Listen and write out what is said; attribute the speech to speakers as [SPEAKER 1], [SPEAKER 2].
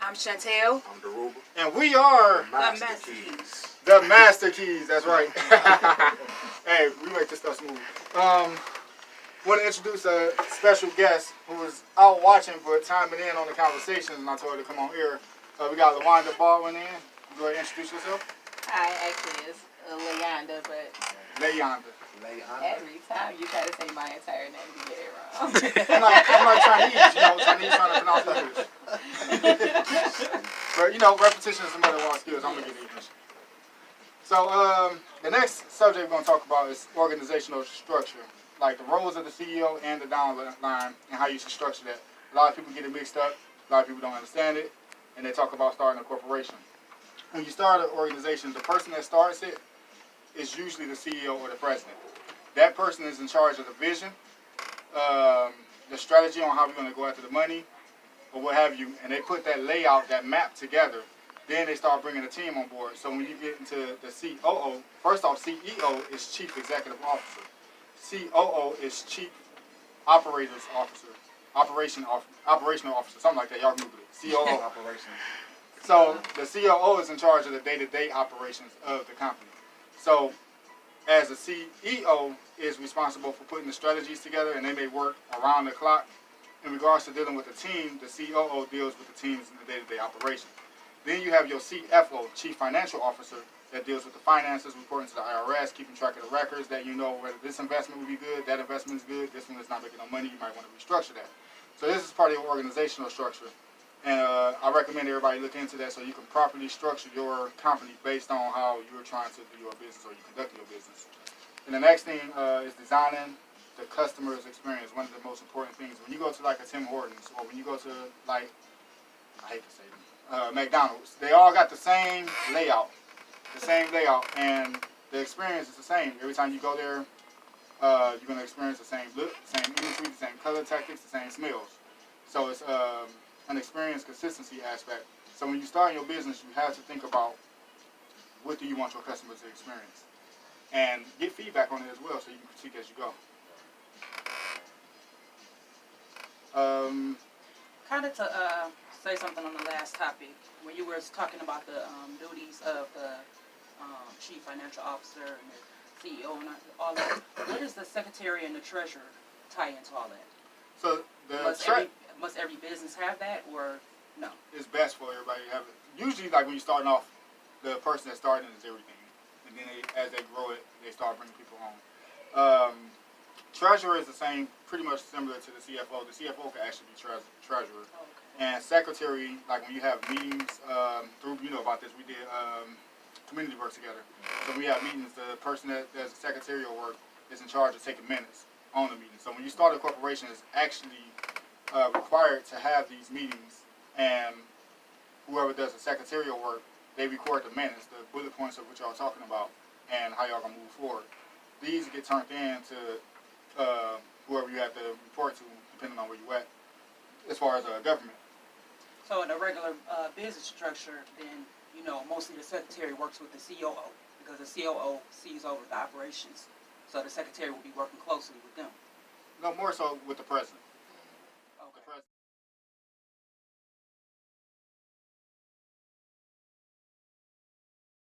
[SPEAKER 1] I'm Chantel.
[SPEAKER 2] I'm Daruba.
[SPEAKER 3] And we are
[SPEAKER 1] The Master Keys.
[SPEAKER 3] The Master Keys, that's right. Hey, we make this stuff smooth. Want to introduce a special guest who was out watching but chiming in on the conversation, and I told her to come on here. We got LaWanda Baldwin in. You want to introduce yourself?
[SPEAKER 4] Hi, actually it's Leonda, but
[SPEAKER 3] Leonda.
[SPEAKER 4] every time you try to say my entire name, you get it wrong.
[SPEAKER 3] I'm like Chinese, you know, Chinese trying to pronounce English. But, you know, repetition is the mother of all skills. I'm going to get English. So, the next subject we're going to talk about is organizational structure. Like the roles of the CEO and the downline and how you should structure that. A lot of people get it mixed up. A lot of people don't understand it. And they talk about starting a corporation. When you start an organization, the person that starts it is usually the CEO or the president. That person is in charge of the vision, the strategy on how we're going to go after the money, or what have you. And they put that layout, that map together. Then they start bringing a team on board. So when you get into the COO, first off, CEO is Chief Executive Officer. COO is Chief Operations Officer, Operational Officer, something like that. Y'all Google it. COO.
[SPEAKER 2] Operation.
[SPEAKER 3] So the COO is in charge of the day-to-day operations of the company. So as the CEO is responsible for putting the strategies together, and they may work around the clock. In regards to dealing with the team, the COO deals with the teams in the day-to-day operation. Then you have your CFO, Chief Financial Officer, that deals with the finances, reporting to the IRS, keeping track of the records, that you know whether this investment would be good, that investment is good, this one is not making no money, you might want to restructure that. So this is part of your organizational structure. And I recommend everybody look into that so you can properly structure your company based on how you're trying to do your business or you conduct your business. And the next thing is designing the customer's experience. One of the most important things. When you go to like a Tim Hortons or when you go to like, I hate to say them, McDonald's, they all got the same layout. And the experience is the same. Every time you go there, you're going to experience the same look, the same imagery, the same color tactics, the same smells. So it's an experience consistency aspect. So when you start your business, you have to think about what do you want your customers to experience. And get feedback on it as well so you can critique as you go.
[SPEAKER 1] Kind of to say something on the last topic, when you were talking about the duties of the Chief Financial Officer and the CEO and all that, what does the Secretary and the Treasurer tie into all that?
[SPEAKER 3] So
[SPEAKER 1] must every business have that, or no?
[SPEAKER 3] It's best for everybody to have it. Usually, like when you're starting off, the person that's starting is everything. And then as they grow it, they start bringing people on. Treasurer is the same, pretty much similar to the CFO. The CFO can actually be treasurer. Okay. And secretary, like when you have meetings, through, you know about this, we did community work together. So we have meetings, the person that does secretarial work is in charge of taking minutes on the meeting. So when you start a corporation, it's actually required to have these meetings, and whoever does the secretarial work, they record the minutes, the bullet points of what y'all talking about, and how y'all gonna move forward. These get turned in to whoever you have to report to, depending on where you at, as far as government.
[SPEAKER 1] So in a regular business structure, then, you know, mostly the secretary works with the COO, because the COO sees over the operations. So the secretary will be working closely with them.
[SPEAKER 3] No, more so with the president.